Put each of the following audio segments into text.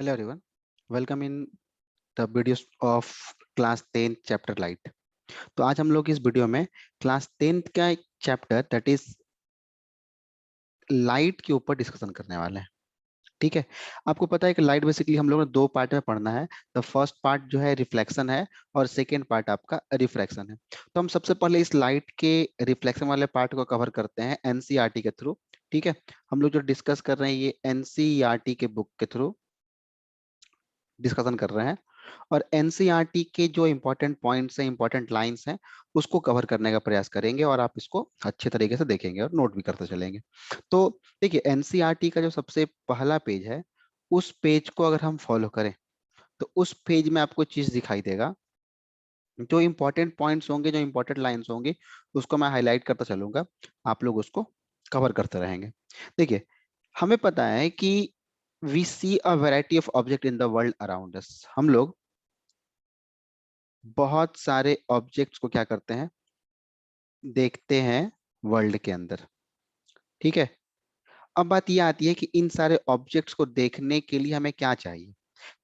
Hello everyone, welcome in the videos of class 10 chapter light। तो आज हम लोग इस वीडियो में क्लास 10 का एक चैप्टर दैट इज लाइट के ऊपर डिस्कशन करने वाले हैं। ठीक है, आपको पता है कि लाइट बेसिकली हम लोग ने दो पार्ट में पढ़ना है। द फर्स्ट पार्ट जो है रिफ्लेक्शन है और सेकेंड पार्ट आपका रिफ्रैक्शन है। तो हम सबसे पहले इस लाइट के रिफ्लेक्शन वाले पार्ट को कवर करते हैं एनसीईआरटी के थ्रू। ठीक है, हम लोग जो डिस्कस कर रहे हैं ये एनसीईआरटी के बुक के थ्रू डिस्कशन कर रहे हैं और एनसीईआरटी के जो इंपॉर्टेंट पॉइंट्स हैं, इंपॉर्टेंट लाइंस हैं, उसको कवर करने का प्रयास करेंगे और आप इसको अच्छे तरीके से देखेंगे और नोट भी करते चलेंगे। तो देखिए, एनसीईआरटी का जो सबसे पहला पेज है, उस पेज को अगर हम फॉलो करें तो उस पेज में आपको चीज दिखाई देगा। जो इंपॉर्टेंट पॉइंट्स होंगे, जो इंपॉर्टेंट लाइंस होंगी, उसको मैं हाईलाइट करता चलूंगा, आप लोग उसको कवर करते रहेंगे। देखिए, हमें पता है कि we see a variety of object in the world around us. हम लोग बहुत सारे ऑब्जेक्ट्स को क्या करते हैं, देखते हैं वर्ल्ड के अंदर। ठीक है, अब बात यह आती है कि इन सारे ऑब्जेक्ट्स को देखने के लिए हमें क्या चाहिए।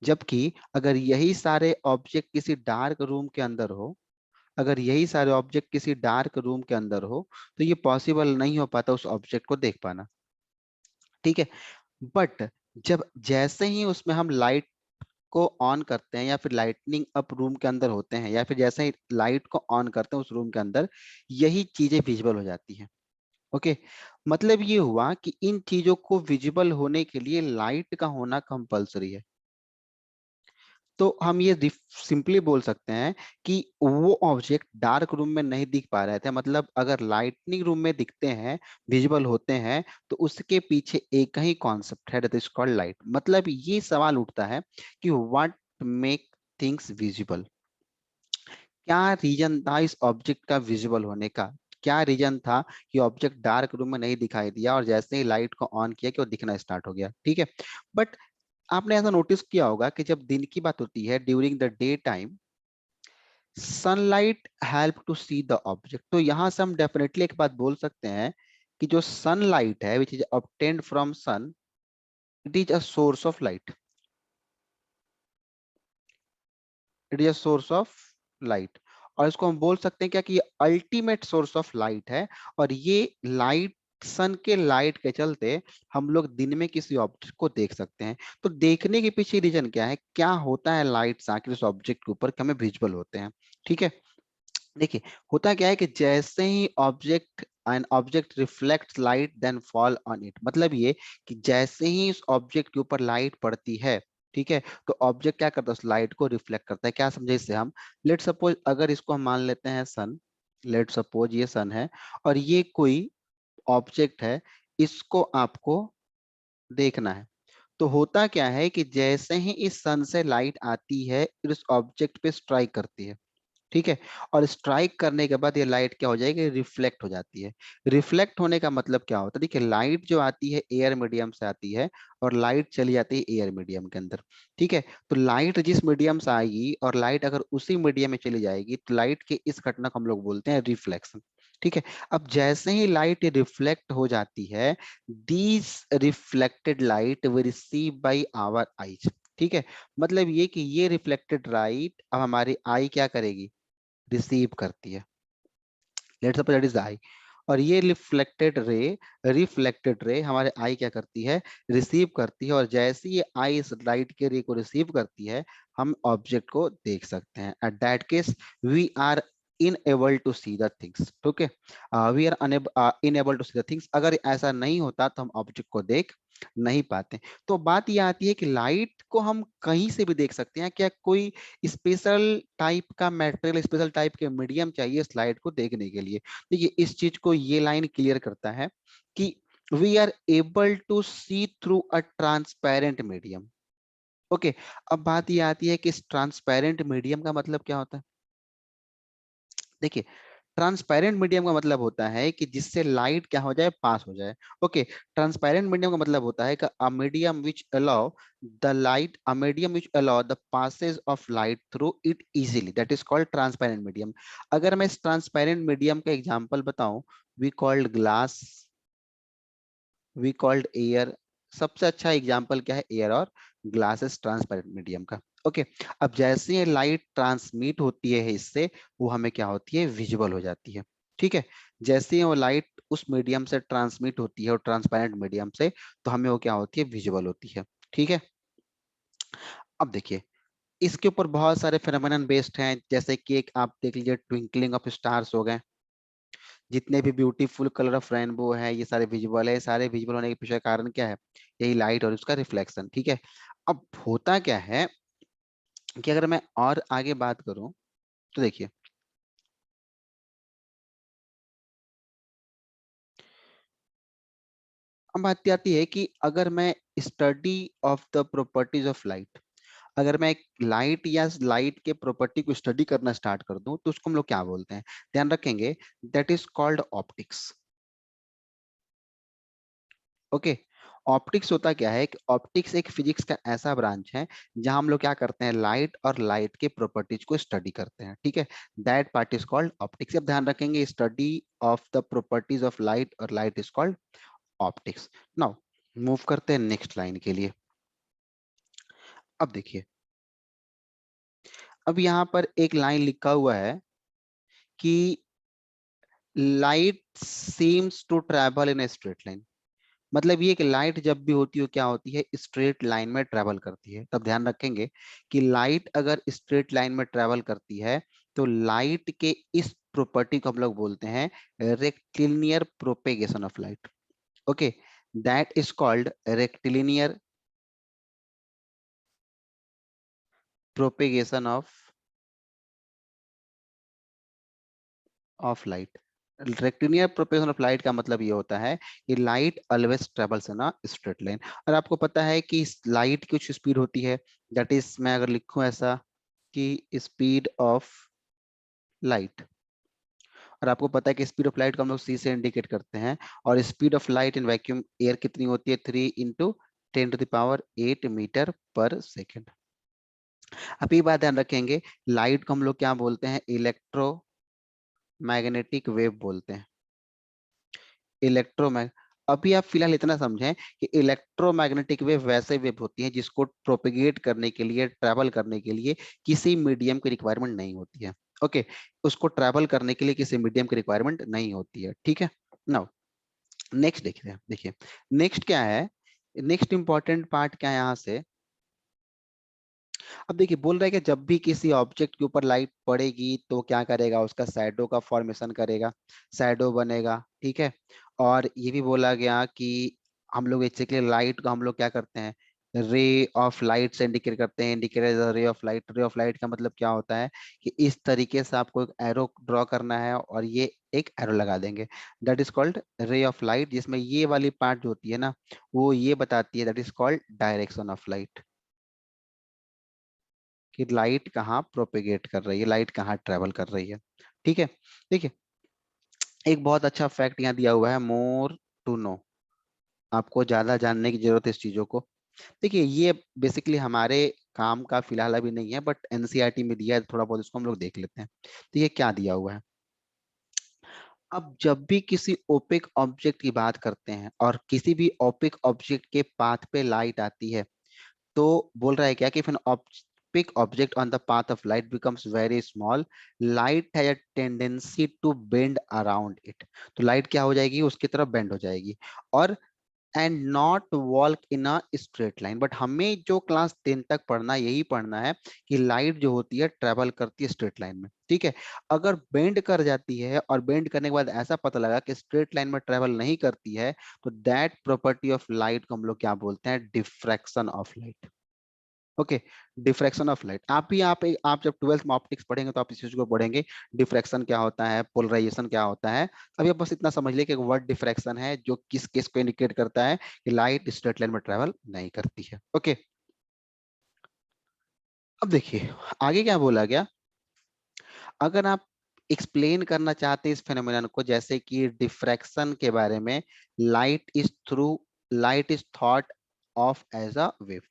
जबकि अगर यही सारे ऑब्जेक्ट किसी डार्क रूम के अंदर हो, अगर यही सारे ऑब्जेक्ट किसी डार्क रूम के अंदर हो, तो ये पॉसिबल नहीं हो पाता उस ऑब्जेक्ट को देख पाना। ठीक है, बट जब जैसे ही उसमें हम लाइट को ऑन करते हैं या फिर लाइटनिंग अप रूम के अंदर होते हैं या फिर जैसे ही लाइट को ऑन करते हैं उस रूम के अंदर, यही चीजें विजिबल हो जाती हैं। ओके, मतलब ये हुआ कि इन चीजों को विजिबल होने के लिए लाइट का होना कंपलसरी है। तो हम ये सिंपली बोल सकते हैं कि वो ऑब्जेक्ट डार्क रूम में नहीं दिख पा रहे थे, मतलब अगर लाइटनिंग रूम में दिखते हैं, विजिबल होते हैं, तो उसके पीछे एक ही कॉन्सेप्ट है, दैट इज कॉल्ड लाइट। मतलब ये सवाल उठता है कि व्हाट मेक थिंग्स विजिबल। क्या रीजन था इस ऑब्जेक्ट का विजिबल होने का? क्या रीजन था कि ऑब्जेक्ट डार्क रूम में नहीं दिखाई दिया और जैसे ही लाइट को ऑन किया कि वो दिखना स्टार्ट हो गया? ठीक है, बट आपने ऐसा नोटिस किया होगा कि जब दिन की बात होती है, during the day time, sunlight help to see the object. तो यहां से हम डेफिनेटली एक बात बोल सकते हैं कि जो सनलाइट है which is obtained from sun, it is a source of light. It is a source of light, और इसको हम बोल सकते हैं क्या कि ये अल्टीमेट सोर्स ऑफ लाइट है। और ये लाइट, सन के लाइट के चलते हम लोग दिन में किसी ऑब्जेक्ट को देख सकते हैं। तो देखने के पीछे रीजन क्या है, क्या होता है लाइट आके उस ऑब्जेक्ट के ऊपर कि हमें विजुअल होते हैं। ठीक है, देखिए, होता क्या है कि जैसे ही object an object reflects light then fall on it, मतलब ये कि जैसे ही इस ऑब्जेक्ट के ऊपर लाइट पड़ती है, ठीक है, तो ऑब्जेक्ट क्या करता है, उस लाइट को रिफ्लेक्ट करता है। क्या समझे इससे हम? लेट सपोज अगर इसको हम मान लेते हैं सन, लेट सपोज ये सन है और ये कोई ऑब्जेक्ट है, इसको आपको देखना है। तो होता क्या है कि जैसे ही इस सन से लाइट आती है, इस ऑब्जेक्ट पे स्ट्राइक करती है। ठीक है, और स्ट्राइक करने के बाद ये लाइट क्या हो जाएगी, रिफ्लेक्ट हो जाती है। रिफ्लेक्ट होने का मतलब क्या होता है? देखिए, लाइट जो आती है एयर मीडियम से आती है और लाइट चली जाती है एयर मीडियम के अंदर। ठीक है, तो लाइट जिस मीडियम से आएगी और लाइट अगर उसी मीडियम में चली जाएगी, तो लाइट के इस घटना को हम लोग बोलते हैं रिफ्लेक्शन। ठीक है, अब जैसे ही लाइट रिफ्लेक्ट हो जाती है, these reflected light we receive by our eyes. ठीक है, मतलब ये कि ये रिफ्लेक्टेड लाइट अब हमारी आई क्या करेगी, रिसीव करती है। Let's suppose that is I, और ये रिफ्लेक्टेड रे हमारे आई क्या करती है, रिसीव करती है। और जैसे ही ये आई इस लाइट के रे को रिसीव करती है, हम ऑब्जेक्ट को देख सकते हैं। At that case we are enable to see the things. Okay, we are enable to see the things. अगर ऐसा नहीं होता तो हम ऑब्जेक्ट को देख नहीं पाते। तो बात यह आती है कि लाइट को हम कहीं से भी देख सकते हैं क्या? कोई स्पेशल टाइप का मटेरियल, स्पेशल टाइप के मीडियम चाहिए स्लाइड को देखने के लिए? देखिए, इस चीज को ये लाइन क्लियर करता है कि we are able to see through a transparent medium. Okay, अब बात ये आती है कि इस ट्रांसपेरेंट मीडियम का मतलब क्या होता है? देखिए, ट्रांसपेरेंट मीडियम का मतलब होता है कि जिससे लाइट क्या हो जाए, पास हो जाए। ओके, ट्रांसपेरेंट मीडियम का मतलब होता है कि a medium which allow the light, a medium which allow the passage of light through it easily, that is called transparent medium. अगर मैं इस ट्रांसपेरेंट मीडियम का एग्जांपल बताऊं, we called glass, we called air. सबसे अच्छा example क्या है, air और ग्लासेस ट्रांसपेरेंट मीडियम का। ओके, अब जैसे लाइट ट्रांसमिट होती है इससे, वो हमें क्या होती है, विजिबल हो जाती है। ठीक है, जैसे ही वो लाइट उस मीडियम से ट्रांसमिट होती है और ट्रांसपेरेंट मीडियम से, तो हमें वो क्या होती है, विजिबल होती है। ठीक है, अब देखिए इसके ऊपर बहुत सारे फेनोमेनन बेस्ड हैं, जैसे कि एक आप देख लीजिए ट्विंकलिंग ऑफ स्टार्स हो गए, जितने भी ब्यूटीफुल कलर ऑफ रेनबो है ये सारे विजुअल है, सारे विजुअल होने के पीछे कारण क्या है, यही लाइट और उसका रिफ्लेक्शन। ठीक है, अब होता क्या है कि अगर मैं और आगे बात करूं तो देखिए, अब बात आती है कि अगर मैं study of the properties of light, अगर मैं एक लाइट या लाइट के प्रॉपर्टी को स्टडी करना स्टार्ट कर दूं तो उसको हम लोग क्या बोलते हैं, ध्यान रखेंगे, that is called optics. Okay, optics होता क्या है कि ऑप्टिक्स एक फिजिक्स का ऐसा ब्रांच है जहां हम लोग क्या करते हैं, लाइट और लाइट के प्रॉपर्टीज को स्टडी करते हैं। ठीक है, that part is called optics. अब ध्यान रखेंगे, study of the properties of light और light is called optics. Now move करते हैं नेक्स्ट लाइन के लिए। अब देखिए, अब यहाँ पर एक लाइन लिखा हुआ है कि light seems to travel in a straight line. मतलब ये कि लाइट जब भी होती है क्या होती है, स्ट्रेट लाइन में ट्रेवल करती है। तब ध्यान रखेंगे कि लाइट अगर स्ट्रेट लाइन में ट्रेवल करती है तो लाइट के इस प्रॉपर्टी को हम लोग बोलते हैं rectilinear propagation of light. Okay, that is called rectilinear propagation of light. Rectilinear propagation of light का मतलब ये होता है कि light always travels in a straight line. और आपको पता है कि लाइट की कुछ स्पीड होती है, दैट इज, मैं अगर लिखूं ऐसा कि स्पीड ऑफ लाइट, और आपको पता है कि स्पीड ऑफ लाइट को हम लोग सी से इंडिकेट करते हैं, और speed of light in vacuum air कितनी होती है, 3 × 10⁸ मीटर पर सेकेंड। अब ये बात ध्यान रखेंगे, लाइट को हम लोग क्या बोलते हैं, इलेक्ट्रोमैग्नेटिक वेव बोलते हैं। इलेक्ट्रोमैग अभी आप फिलहाल इतना समझें कि इलेक्ट्रोमैग्नेटिक वेव वैसे वेव होती है जिसको प्रोपेगेट करने के लिए, ट्रैवल करने के लिए किसी मीडियम की रिक्वायरमेंट नहीं होती है। ओके, उसको ट्रैवल करने के लिए किसी मीडियम की रिक्वायरमेंट नहीं होती है। ठीक है, नाउ नेक्स्ट देखते हैं। देखिए नेक्स्ट क्या है, नेक्स्ट इंपॉर्टेंट पार्ट क्या है यहाँ से। अब देखिए बोल रहा है कि जब भी किसी ऑब्जेक्ट के ऊपर लाइट पड़ेगी तो क्या करेगा, उसका शैडो का फॉर्मेशन करेगा, शैडो बनेगा। ठीक है, और ये भी बोला गया कि हम लोग बेसिकली लाइट को हम लोग क्या करते हैं, रे ऑफ लाइट से इंडिकेट करते हैं, indicate as ray of light. Ray of light का मतलब क्या होता है कि इस तरीके से आपको एक एरो ड्रॉ करना है और ये एक एरो लगा देंगे, दैट इज कॉल्ड रे ऑफ लाइट, जिसमें ये वाली पार्ट जो होती है ना, वो ये बताती है, that is called direction of light, कि लाइट कहाँ प्रोपेगेट कर रही है, लाइट कहाँ ट्रेवल कर रही है। ठीक है, देखिए एक बहुत अच्छा फैक्ट यहाँ दिया हुआ है, मोर टू नो, आपको ज्यादा जानने की जरूरत है इस चीजों को। देखिए ये बेसिकली हमारे काम का फिलहाल अभी नहीं है, बट एनसीईआरटी में दिया है, थोड़ा बहुत इसको हम लोग देख लेते हैं। तो ये क्या दिया हुआ है, अब जब भी किसी ओपेक ऑब्जेक्ट की बात करते हैं और किसी भी ओपेक ऑब्जेक्ट के पाथ पे लाइट आती है, तो बोल रहा है क्या कि if an opaque object on the path of light becomes very small, light has a tendency to bend around it। तो लाइट क्या हो जाएगी, उसकी तरफ बेंड हो जाएगी, और and not walk in a straight line. But हमें जो क्लास 10 तक पढ़ना यही पढ़ना है कि लाइट जो होती है ट्रेवल करती है स्ट्रेट लाइन में। ठीक है, अगर बेंड कर जाती है और बेंड करने के बाद ऐसा पता लगा कि स्ट्रेट लाइन में ट्रेवल नहीं करती है, तो दैट प्रॉपर्टी ऑफ लाइट को हम लोग क्या बोलते हैं, diffraction of light. Okay, diffraction of light. आप जब 12th में ऑप्टिक्स पढ़ेंगे तो आप इस चीज को पढ़ेंगे, डिफ्रैक्शन क्या होता है, पोलराइजेशन क्या होता है। अभी आप बस इतना समझ लिए कि वर्ड डिफ्रैक्शन है जो किस केस को इंडिकेट करता है कि लाइट स्ट्रेट लाइन में ट्रेवल नहीं करती है। ओके, अब देखिए आगे क्या बोला गया, अगर आप एक्सप्लेन करना चाहते हैं इस फेनोमेनन को, जैसे कि डिफ्रैक्शन के बारे में, light is thought of as a wave.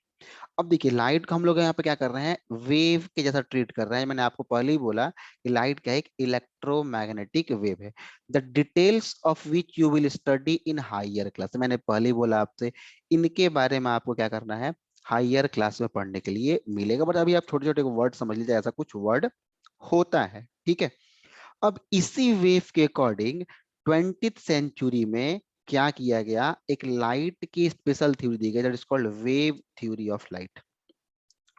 अब देखिए लाइट को हम लोग यहाँ पे क्या कर रहे हैं, वेव के जैसा ट्रीट कर रहे हैं। मैंने आपको पहले ही बोला कि लाइट क्या है, एक इलेक्ट्रोमैग्नेटिक वेव है, the details of which you will study in higher class. मैंने पहले ही बोला आपसे, इनके बारे में आपको क्या करना है, हायर क्लास में पढ़ने के लिए मिलेगा, बट अभी आप छोटे छोटे वर्ड समझ लीजिए, ऐसा कुछ वर्ड होता है, ठीक है। अब इसी वेव के अकॉर्डिंग 20th सेंचुरी में क्या किया गया, एक लाइट की स्पेशल थ्योरी दी गई, that is called wave theory of light.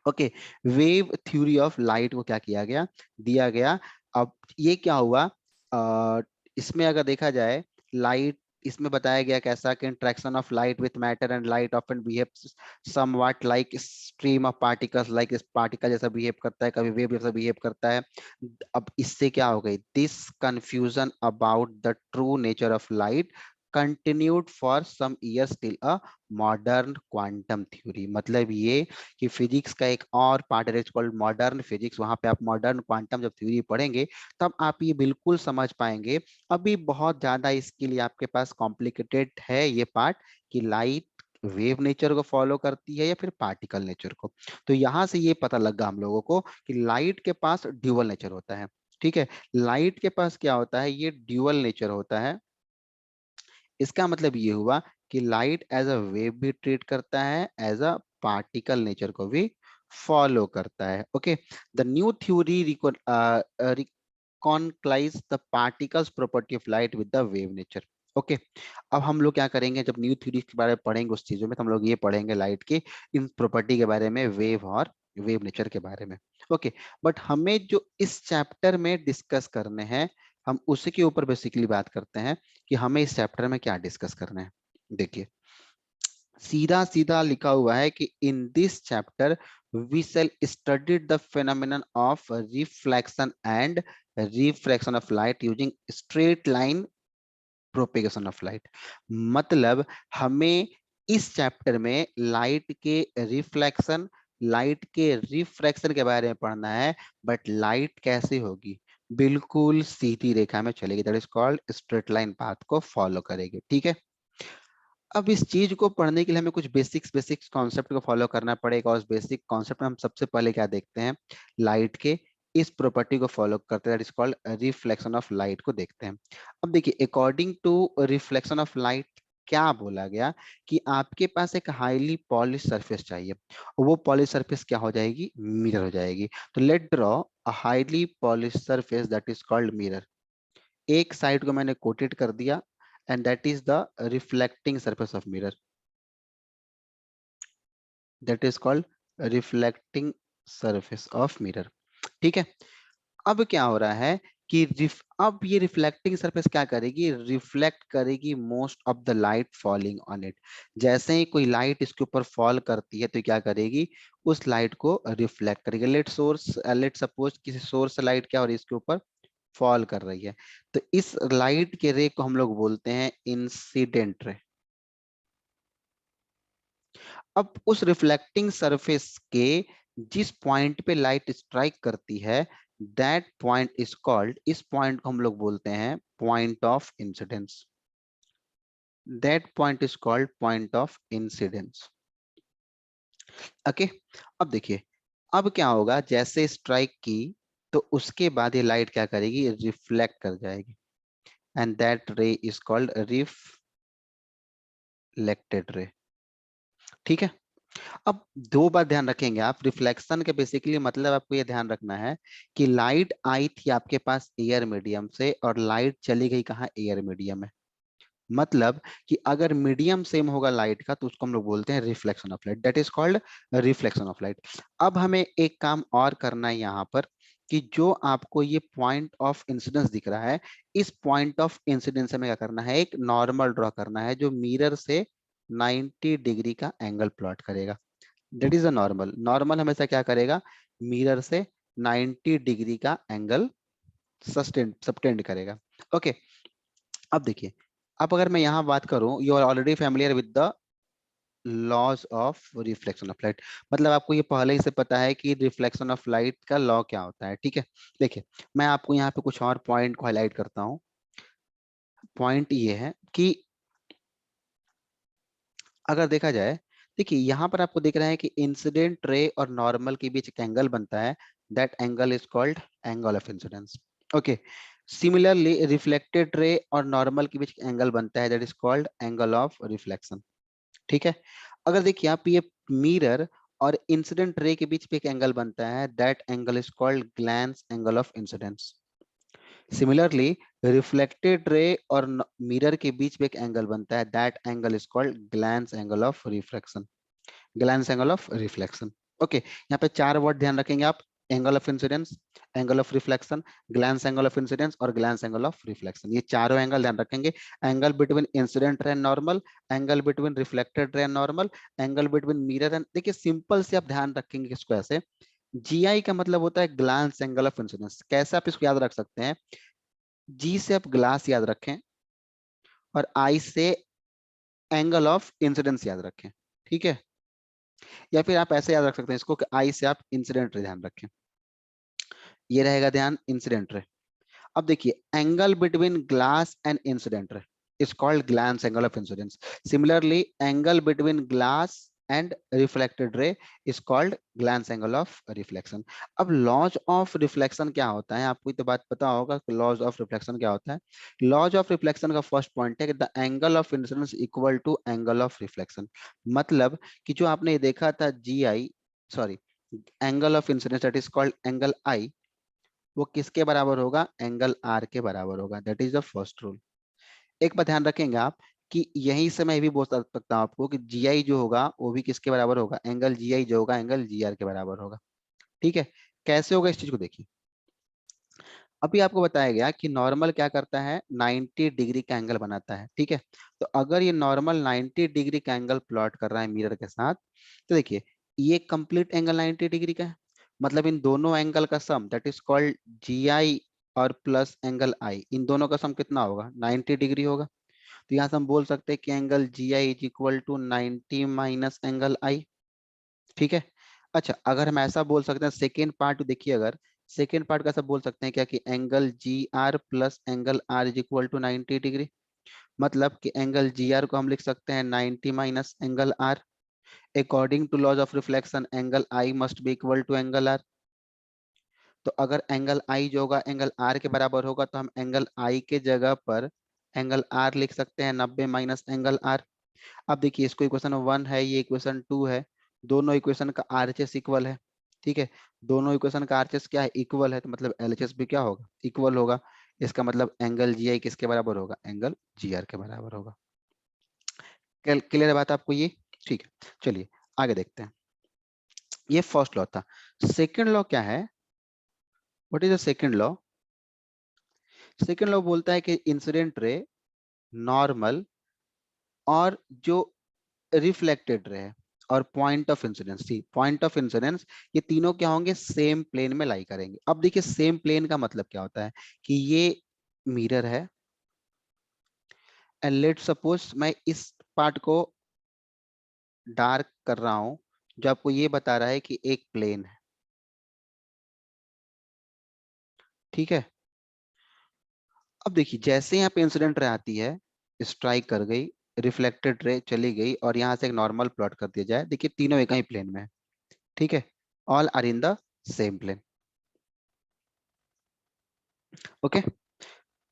Okay, wave theory of light को क्या किया गया, दिया गया। अब ये क्या हुआ, इसमें अगर देखा जाए लाइट, इसमें बताया गया कैसा कि interaction of light with matter and light often behaves somewhat like stream of particles, like इस पार्टिकल जैसा बिहेव करता है, कभी वेव जैसा बिहेव करता है। अब इससे क्या हो गई, this confusion about the true nature of light continued for some years till a modern quantum theory. मतलब ये कि फिजिक्स का एक और पार्ट है कॉल्ड मॉडर्न फिजिक्स, वहां पे आप मॉडर्न क्वांटम जब थ्योरी पढ़ेंगे तब आप ये बिल्कुल समझ पाएंगे। अभी बहुत ज्यादा इसके लिए आपके पास कॉम्प्लिकेटेड है ये पार्ट, कि लाइट वेव नेचर को फॉलो करती है या फिर पार्टिकल नेचर को। तो यहां से ये पता लगा हम लोगों को कि लाइट के पास ड्यूअल नेचर होता है, ठीक है। लाइट के पास क्या होता है, ये ड्यूअल नेचर होता है। इसका मतलब ये हुआ कि लाइट एज अ वेव भी ट्रीट करता है, एज अ पार्टिकल नेचर को भी फॉलो करता है। Okay, the new theory reconciles the particles property of light with the wave nature. Okay, अब हम लोग क्या करेंगे, जब न्यू थ्योरी के बारे में पढ़ेंगे उस चीजों में, तो हम लोग ये पढ़ेंगे लाइट की इन प्रॉपर्टी के बारे में, वेव और वेव नेचर के बारे में। ओके, बट हमें जो इस चैप्टर में डिस्कस करने हैं, हम उसी के ऊपर बेसिकली बात करते हैं कि हमें इस चैप्टर में क्या डिस्कस करना है। देखिए, सीधा सीधा लिखा हुआ है कि in this chapter we shall study the phenomenon of reflection and refraction of light using straight line propagation of light. मतलब हमें इस चैप्टर में लाइट के रिफ्लेक्शन, लाइट के रिफ्रैक्शन के बारे में पढ़ना है। बट लाइट कैसे होगी, बिल्कुल सीधी रेखा में चलेगी, that is called straight line path को फॉलो करेगी, ठीक है। अब इस चीज को पढ़ने के लिए हमें कुछ बेसिक्स कॉन्सेप्ट को फॉलो करना पड़ेगा, और उस बेसिक कॉन्सेप्ट में हम सबसे पहले क्या देखते हैं, लाइट के इस प्रॉपर्टी को फॉलो करते हैं, that is called reflection of light को देखते हैं। अब देखिए, according to reflection of light क्या बोला गया, कि आपके पास एक हाईली पॉलिश सरफेस चाहिए, और वो पॉलिश सरफेस क्या हो जाएगी, मिरर हो जाएगी। तो let draw a highly polish surface that is called mirror. एक साइड को मैंने कोटेड कर दिया, and that is the reflecting surface of mirror, that is called reflecting surface of mirror, ठीक है। अब क्या हो रहा है कि अब ये रिफ्लेक्टिंग सरफेस क्या करेगी, रिफ्लेक्ट करेगी most of the light falling on it. जैसे ही कोई लाइट इसके ऊपर फॉल करती है तो क्या करेगी, उस लाइट को रिफ्लेक्ट करेगी। लेट सपोज किसी सोर्स से लाइट क्या हो रही है, इसके ऊपर फॉल कर रही है, तो इस लाइट के रे को हम लोग बोलते हैं इंसिडेंट रे। अब उस रिफ्लेक्टिंग सरफेस के जिस पॉइंट पे लाइट स्ट्राइक करती है, दैट पॉइंट इज कॉल्ड, इस पॉइंट को हम लोग बोलते हैं point of incidence. That point is called point of incidence. Okay, अब देखिए, अब क्या होगा, जैसे स्ट्राइक की तो उसके बाद ये लाइट क्या करेगी, रिफ्लेक्ट कर जाएगी, एंड दैट रे इज कॉल्ड रिफ्लेक्टेड रे, ठीक है। अब दो बात ध्यान रखेंगे आप, रिफ्लेक्शन के बेसिकली मतलब आपको ये ध्यान रखना है कि लाइट आई थी आपके पास एयर मीडियम से, और लाइट चली गई कहाँ, एयर मीडियम में। मतलब कि अगर मीडियम सेम होगा लाइट का, तो उसको हम लोग बोलते हैं reflection of light, that is called reflection of light. अब हमें एक काम और करना है यहाँ पर, कि जो आपको ये पॉइंट ऑफ इंसिडेंस दिख रहा है, इस पॉइंट ऑफ इंसिडेंस में क्या करना है, एक नॉर्मल ड्रॉ करना है जो मिरर से 90 डिग्री का एंगल प्लॉट करेगा। That is a normal. Normal हमेशा क्या करेगा, मिरर से 90 डिग्री का एंगल सबटेंड करेगा। ओके, अब देखिए, अब अगर मैं यहाँ बात करूं, you are already familiar with the laws of reflection of light. मतलब आपको ये पहले ही से पता है कि रिफ्लेक्शन ऑफ लाइट का लॉ क्या होता है, ठीक है। देखिए, मैं आपको यहाँ पे कुछ और पॉइंट को हाईलाइट करता हूँ। पॉइंट ये है कि अगर देखा जाए, देखिए यहाँ पर आपको दिख रहा है कि इंसिडेंट रे और नॉर्मल के बीच एक एंगल बनता है, that angle is called angle of incidence. Okay, similarly reflected ray और नॉर्मल के बीच एंगल बनता है, that is called angle of reflection, ठीक है। अगर देखिए आप ये मिरर और इंसिडेंट रे के बीच पे एक एंगल बनता है, that angle is called glance angle of incidence. Similarly reflected ray और मिरर के बीच में एक एंगल बनता है, that angle is called glance angle of refraction, glance angle of reflection. Okay, यहाँ पे चार वर्ड ध्यान रखेंगे आप, angle of incidence, angle of reflection, glance angle of incidence और ग्लैंस एंगल ऑफ रिफ्लेक्शन। ये चारों एंगल ध्यान रखेंगे। Angle between incident ray and normal, angle between reflected ray and normal, angle between mirror and, देखिए simple से आप ध्यान रखेंगे इसको ऐसे। जीआई का मतलब होता है ग्लैंस एंगल ऑफ इंसिडेंस। कैसे आप इसको याद रख सकते हैं? जी से आप ग्लास याद रखें और आई से एंगल ऑफ इंसिडेंस याद रखें, ठीक है? या फिर आप ऐसे याद रख सकते हैं इसको कि आई से आप इंसिडेंट रे ध्यान रखें, ये रहेगा ध्यान इंसिडेंट रे। अब देखिए angle between glass and incident ray is called glance angle of incidence. Similarly, angle between glass and reflected ray is called glance angle of reflection. अब लॉज ऑफ रिफ्लेक्शन क्या होता है? आपको तो बात पता होगा कि लॉज ऑफ रिफ्लेक्शन क्या होता है। लॉज ऑफ रिफ्लेक्शन का फर्स्ट पॉइंट है कि the angle of incidence equal to angle of reflection. मतलब कि जो आपने ये देखा था G I, sorry, angle of incidence that is called angle I, वो किसके बराबर होगा? एंगल आर के बराबर होगा। That is the first rule. एक बात ध्यान रखेंगे आप कि यहीं से मैं ये भी बोल सकता हूँ आपको कि जी आई जो होगा वो भी किसके बराबर होगा? एंगल जी आई जो होगा एंगल जी आर के बराबर होगा, ठीक है? कैसे होगा इस चीज को देखिए। अभी आपको बताया गया कि नॉर्मल क्या करता है? 90 डिग्री का एंगल बनाता है, ठीक है? तो अगर ये नॉर्मल 90 डिग्री का एंगल प्लॉट कर रहा है मिरर के साथ, तो देखिए ये कंप्लीट एंगल 90 डिग्री का है। मतलब इन दोनों एंगल का सम दैट इज कॉल्ड जी आई और प्लस एंगल आई, इन दोनों का सम कितना होगा? 90 डिग्री होगा। तो यहाँ से हम बोल सकते हैं कि angle G I is equal to 90 minus angle I, ठीक है? अच्छा, अगर हम ऐसा बोल सकते हैं सेकेंड पार्ट देखिए, अगर सेकेंड पार्ट का सब बोल सकते हैं क्या कि angle G R plus angle R is equal to 90 degree. मतलब कि एंगल जी आर को हम लिख सकते हैं 90 minus angle R. According to laws of reflection angle I must be equal to angle R. तो अगर एंगल आई जो होगा एंगल आर के बराबर होगा तो हम एंगल आई के जगह पर एंगल आर लिख सकते हैं 90 माइनस एंगल आर। अब देखिए इसको इक्वेशन 1 है, ये इक्वेशन 2 है, दोनों इक्वेशन का आरएचएस इक्वल है, ठीक है? दोनों इक्वेशन का आरएचएस क्या है? इक्वल है, तो मतलब एलएचएस भी क्या होगा? इक्वल होगा। इसका मतलब एंगल जीआई किसके बराबर होगा? एंगल जीआर के बराबर होगा। क्लियर है बात आपको ये? ठीक है, चलिए आगे देखते हैं। ये फर्स्ट लॉ था। सेकंड लॉ क्या है? What is the second law? Second law बोलता है कि इंसिडेंट रे, नॉर्मल और जो रिफ्लेक्टेड रे और point of incidence, see point of incidence, ये तीनों क्या होंगे? सेम प्लेन में लाई करेंगे। अब देखिए सेम प्लेन का मतलब क्या होता है कि ये मिरर है एंड लेट सपोज मैं इस पार्ट को डार्क कर रहा हूं जो आपको ये बता रहा है कि एक प्लेन है, ठीक है? अब देखिए जैसे यहाँ पे इंसिडेंट रे आती है, स्ट्राइक कर गई, रिफ्लेक्टेड रे चली गई और यहाँ से एक नॉर्मल प्लॉट कर दिया जाए, देखिए तीनों एक ही प्लेन में है, ठीक है? All are in the same plane. Okay,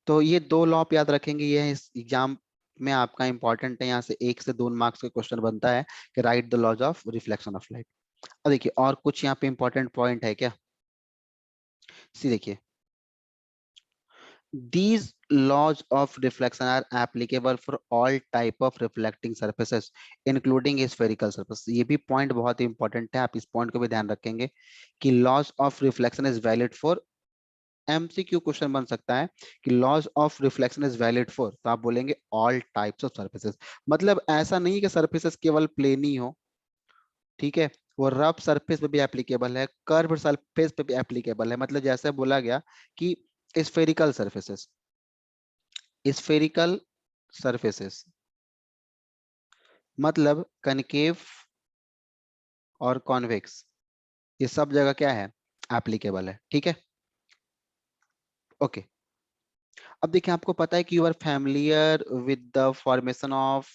तो ये दो लॉ आप याद रखेंगे, ये इस एग्जाम में आपका इंपॉर्टेंट है। यहाँ से 1 से 2 मार्क्स का क्वेश्चन बनता है कि write the laws of reflection of light. अब देखिए और कुछ यहाँ पे इंपॉर्टेंट पॉइंट है क्या? सी देखिए, these laws of reflection are applicable for all type of reflecting surfaces including spherical surface। ये भी पॉइंट बहुत ही इंपॉर्टेंट है, आप इस पॉइंट को भी ध्यान रखेंगे कि laws of reflection is valid for, MCQ question बन सकता है कि laws of reflection is valid for, तो आप बोलेंगे ऑल टाइप्स ऑफ सर्फेसेस। मतलब ऐसा नहीं कि सर्फेसेस केवल प्लेन ही हो, ठीक है? वो रफ सरफेस पे भी एप्लीकेबल है, कर्व सरफेस पे भी एप्लीकेबल है। मतलब जैसे बोला गया कि स्फेरिकल सर्फेसेस, स्फेरिकल सर्फेसेस मतलब कनकेव और कॉन्वेक्स, ये सब जगह क्या है? एप्लीकेबल है, ठीक है? ओके, अब देखिए आपको पता है कि you are familiar with the formation of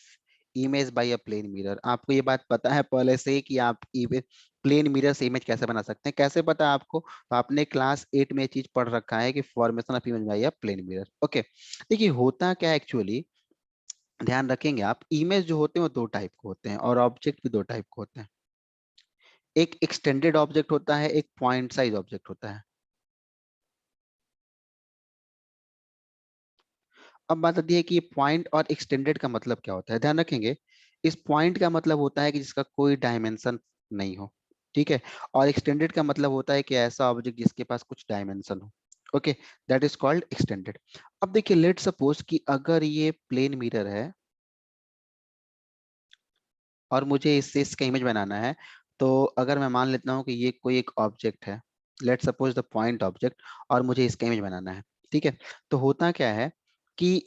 image by a plane mirror. आपको ये बात पता है पहले से ही कि आप प्लेन मिरर से इमेज कैसे बना सकते हैं। कैसे पता है आपको? तो आपने क्लास 8 में ये चीज पढ़ रखा है कि formation of image by a plane mirror. Okay, देखिए होता क्या एक्चुअली ध्यान रखेंगे आप, इमेज जो होते हैं वो दो टाइप के होते हैं और ऑब्जेक्ट भी दो टाइप के होते हैं। एक एक्सटेंडेड ऑब्जेक्ट होता है, एक पॉइंट साइज ऑब्जेक्ट होता है। अब बात आती है कि ये पॉइंट और एक्सटेंडेड का मतलब क्या होता है। ध्यान रखेंगे, इस पॉइंट का मतलब होता है कि जिसका कोई डायमेंशन नहीं हो, ठीक है। और एक्सटेंडेड का मतलब होता है कि ऐसा ऑब्जेक्ट जिसके पास कुछ डायमेंशन हो। Okay, that is called extended. अब देखिए, लेट सपोज कि अगर ये प्लेन मिरर है और मुझे इससे इसका इमेज बनाना है, तो अगर मैं मान लेता हूँ कि ये कोई एक ऑब्जेक्ट है, let suppose the point object, और मुझे इसका इमेज बनाना है, ठीक है। तो होता क्या है कि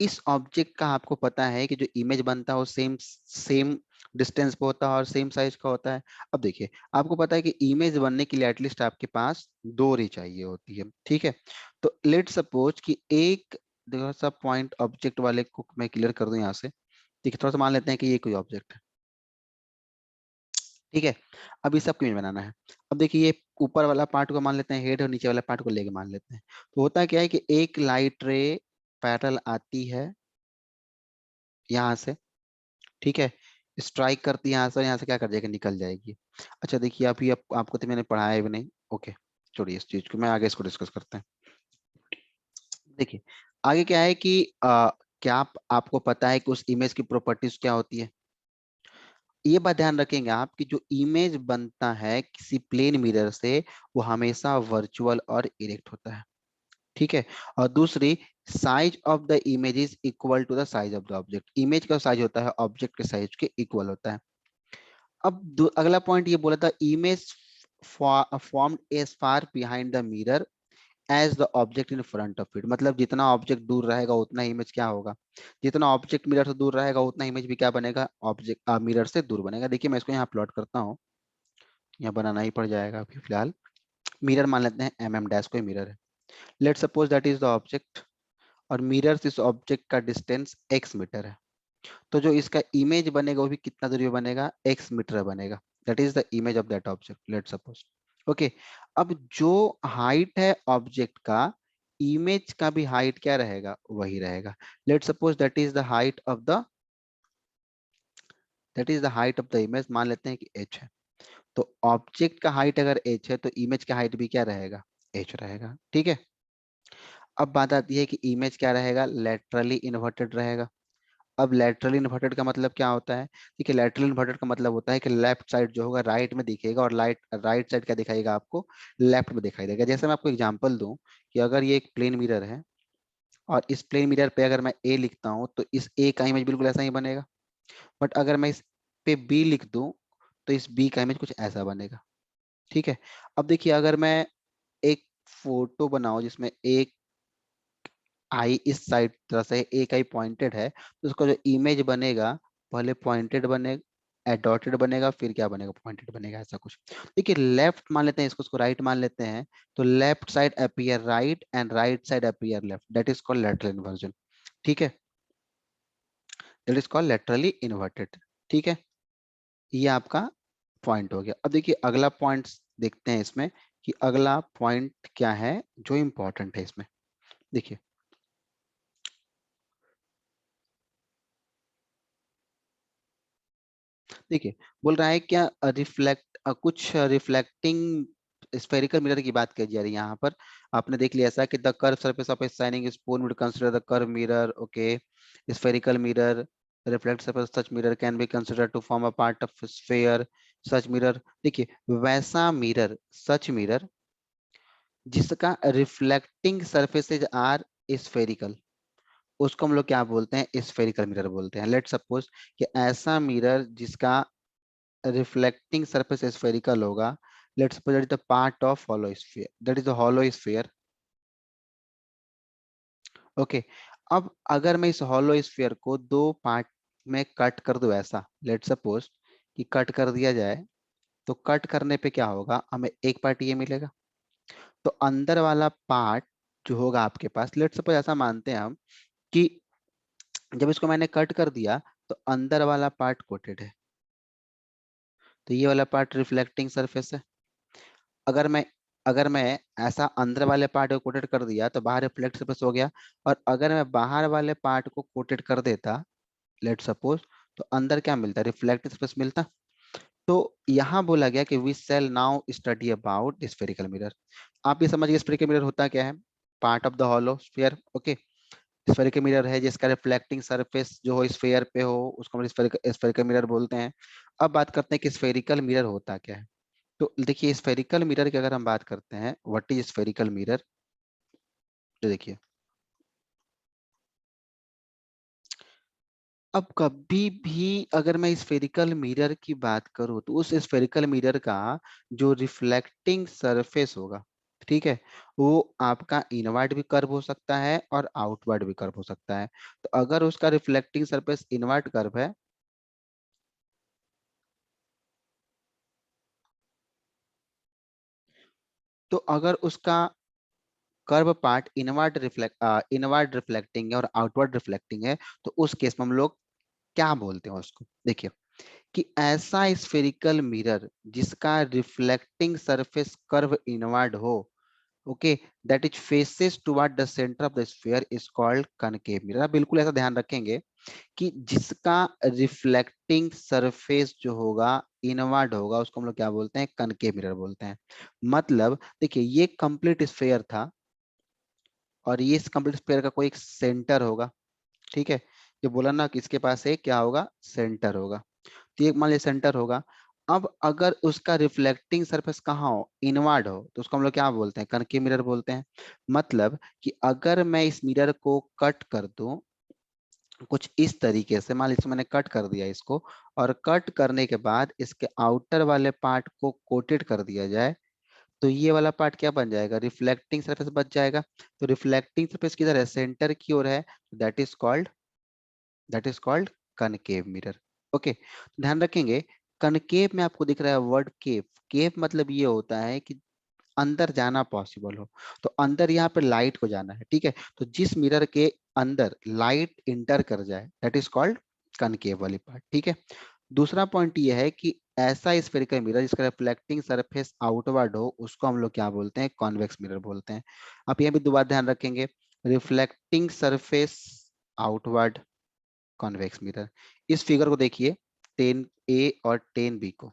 इस ऑब्जेक्ट का आपको पता है कि जो इमेज बनता है वो सेम सेम डिस्टेंस पे होता है और सेम साइज का होता है। अब देखिए, आपको पता है कि इमेज बनने के लिए एटलीस्ट आपके पास दो रे चाहिए होती है, ठीक है। तो लेट सपोज कि एक, देखो सा पॉइंट ऑब्जेक्ट वाले को मैं क्लियर कर दूं यहाँ से, ठीक है। थोड़ा सा मान लेते हैं कि ये कोई ऑब्जेक्ट है, ठीक है। अब इस सबको इमेज बनाना है। अब देखिए, ये ऊपर वाला पार्ट को मान लेते हैं हेड और नीचे वाला पार्ट को लेके मान लेते हैं। तो होता क्या है कि एक लाइट रे पैरेलल आती है यहाँ से, ठीक है, स्ट्राइक करती है यहाँ से, और यहाँ से क्या कर जाएगी, निकल जाएगी। अच्छा देखिए, अभी आपको तो मैंने पढ़ाया भी नहीं। ओके, छोड़िए इस चीज को, मैं आगे इसको डिस्कस करते हैं। देखिए, आगे क्या है कि क्या आपको पता है कि उस इमेज की प्रॉपर्टीज क्या होती है। ये बात ध्यान रखेंगे आप कि जो इमेज बनता है किसी प्लेन मिरर से, वो हमेशा वर्चुअल और इरेक्ट होता है, ठीक है। और दूसरी, size of the image is equal to the size of the object. Image का साइज होता है ऑब्जेक्ट के साइज के इक्वल होता है। अब अगला पॉइंट ये बोला था, image formed as far behind the mirror as the object in front of it. मतलब जितना ऑब्जेक्ट दूर रहेगा उतना इमेज क्या होगा, जितना ऑब्जेक्ट मिरर से दूर रहेगा उतना इमेज भी क्या बनेगा, ऑब्जेक्ट मिरर से दूर बनेगा। देखिए, मैं इसको यहाँ प्लॉट करता हूँ, यहाँ बनाना ही पड़ जाएगा अभी फिलहाल। मिरर मान लेते हैं डैश कोई मिरर है, let suppose that is the object, और मिरर से इस ऑब्जेक्ट का डिस्टेंस x मीटर है। तो जो इसका इमेज बनेगा वो भी कितना दूरी पे बनेगा, x मीटर बनेगा। That is the image of that object, let suppose. Okay, अब जो हाइट है ऑब्जेक्ट का, इमेज का भी हाइट क्या रहेगा, वही रहेगा। Let suppose that is the height of the image, मान लेते हैं कि h है। तो ऑब्जेक्ट का हाइट अगर h है तो इमेज का हाइट भी क्या रहेगा, h रहेगा, ठीक है। अब बात आती है कि इमेज क्या रहेगा, लेटरली इन्वर्टेड रहेगा। अब लैटरल इन्वर्टेड का मतलब क्या होता है, ठीक है। लैटरल इन्वर्टेड का मतलब होता है कि लेफ्ट साइड जो होगा राइट में दिखेगा, और राइट साइड क्या दिखाएगा आपको, लेफ्ट में दिखाई देगा। जैसे मैं आपको एग्जांपल दूं कि अगर ये एक प्लेन मिरर है और इस प्लेन मिरर पे अगर मैं ए लिखता हूं तो इस ए का इमेज बिल्कुल ऐसा ही बनेगा। बट अगर मैं इस पे बी लिख दूं तो इस बी का इमेज कुछ ऐसा बनेगा, ठीक है। अब देखिए, अगर मैं एक फोटो बनाऊं जिसमें एक आई इस साइड तरह से, एक आई पॉइंटेड है, तो उसका जो इमेज बनेगा, पहले पॉइंटेड बनेगा, डॉटेड बनेगा, फिर क्या बनेगा, पॉइंटेड बनेगा, ऐसा कुछ। देखिए, लेफ्ट मान लेते हैं इसको राइट मान लेते हैं, तो left side appear right and right side appear left, that is called lateral inversion, ठीक है। That is called laterally inverted, ठीक है। ये आपका पॉइंट हो गया। अब देखिए, अगला पॉइंट देखते हैं इसमें कि अगला पॉइंट क्या है जो इंपॉर्टेंट है इसमें। देखिए, देखिए, बोल रहा है क्या, कुछ रिफ्लेक्टिंग स्फेरिकल मिरर की बात की जा रही है यहाँ पर। आपने देख लिया ऐसा कि the curve surface of a shining spoon would consider the curve mirror. Okay, spherical mirror reflect surface such mirror can be consider to form a part of sphere. Such mirror, देखिए, वैसा मिरर, सच मिरर जिसका reflecting surfaces are spherical, उसको हम लोग क्या बोलते हैं, spherical mirror बोलते हैं। लेट सपोज कि ऐसा मिरर जिसका reflecting surface spherical होगा, let's suppose that is the part of hollow sphere, that is the hollow sphere। okay, अब अगर मैं इस hollow sphere को दो पार्ट में कट कर दूं, ऐसा लेट सपोज कि कट कर दिया जाए, तो कट करने पे क्या होगा, हमें एक पार्ट ये मिलेगा। तो अंदर वाला पार्ट जो होगा आपके पास, लेट सपोज ऐसा मानते हैं हम कि जब इसको मैंने कट कर दिया तो अंदर वाला पार्ट कोटेड है, तो ये वाला पार्ट रिफ्लेक्टिंग सरफेस है। अगर मैं अगर मैं ऐसा अंदर वाले पार्ट को कोटेड कर दिया तो बाहर रिफ्लेक्ट सरफेस हो गया, और अगर मैं बाहर वाले पार्ट को कोटेड कर देता, लेट सपोज, तो अंदर क्या मिलता, रिफ्लेक्टिव सरफेस मिलता। तो यहां बोला गया कि we shall now study about spherical mirror. आप ये समझिए स्फेरिकल मिरर होता क्या है, part of the hollow sphere. Okay, spherical mirror है जिसका रिफ्लेक्टिंग सरफेस जो हो स्फीयर पे हो, उसको हम स्फेरिकल मिरर बोलते हैं। अब बात करते हैं कि स्फेरिकल मिरर होता क्या है। तो देखिए स्फेरिकल मिरर की अगर हम बात करते हैं, व्हाट इज स्फेरिकल मिरर, तो देखिए अब कभी भी अगर मैं स्फेरिकल मिरर की बात करूं तो उस स्फेरिकल मिरर का जो रिफ्लेक्टिंग सरफेस होगा, ठीक है, वो आपका इनवर्ड भी कर्व हो सकता है और आउटवर्ड भी कर्व हो सकता है। तो अगर उसका रिफ्लेक्टिंग सरफेस इनवर्ड कर्व है, तो अगर उसका कर्व पार्ट इनवर्ड रिफ्लेक्टिंग है और आउटवर्ड रिफ्लेक्टिंग है, तो उस केस में हम लोग क्या बोलते हैं उसको, देखिए कि ऐसा स्फेरिकल मिरर जिसका रिफ्लेक्टिंग सरफेस कर्व इनवर्ड हो, okay, that is faces toward the centre of the sphere is called concave mirror. बिल्कुल ऐसा ध्यान रखेंगे कि जिसका रिफ्लेक्टिंग सरफेस जो होगा इनवर्ड होगा, उसको हम लोग क्या बोलते हैं, कनकेव मिरर बोलते हैं। मतलब देखिए ये कंप्लीट स्फीयर था, और ये इस कंप्लीट स्फीयर का कोई एक सेंटर होगा, ठीक है, ये बोला ना कि इसके पास एक क्या होगा, सेंटर होगा। तो ये मान लीजिए सेंटर होगा। अब अगर उसका रिफ्लेक्टिंग सरफेस कहाँ हो, इनवर्ड हो, तो उसको हम लोग क्या बोलते हैं, कनकेव मिरर बोलते हैं। मतलब कि अगर मैं इस मिरर को कट कर दूं कुछ इस तरीके से, मान लीजिए मैंने कट कर दिया इसको, और कट करने के बाद इसके आउटर वाले पार्ट को कोटेड कर दिया जाए, तो ये वाला पार्ट क्या बन जाएगा, रिफ्लेक्टिंग सरफेस बच जाएगा। तो रिफ्लेक्टिंग सरफेस किधर है, सेंटर की ओर है, that is called concave mirror. Okay, ध्यान रखेंगे, कनकेव में आपको दिख रहा है वर्ड केव। केव मतलब ये होता है कि अंदर जाना पॉसिबल हो, तो अंदर यहाँ पे लाइट को जाना है, ठीक है, तो जिस मिरर के अंदर लाइट इंटर कर जाए दैट इज कॉल्ड कनकेव वाली पार्ट, ठीक है। दूसरा पॉइंट ये है कि ऐसा स्फेरिकल मिरर जिसका रिफ्लेक्टिंग सरफेस आउटवर्ड हो, उसको हम लोग क्या बोलते हैं, कॉन्वेक्स मिरर बोलते हैं। आप ये भी दो बात ध्यान रखेंगे, reflecting surface outward, convex mirror. इस फिगर को देखिए, 10A और 10B को,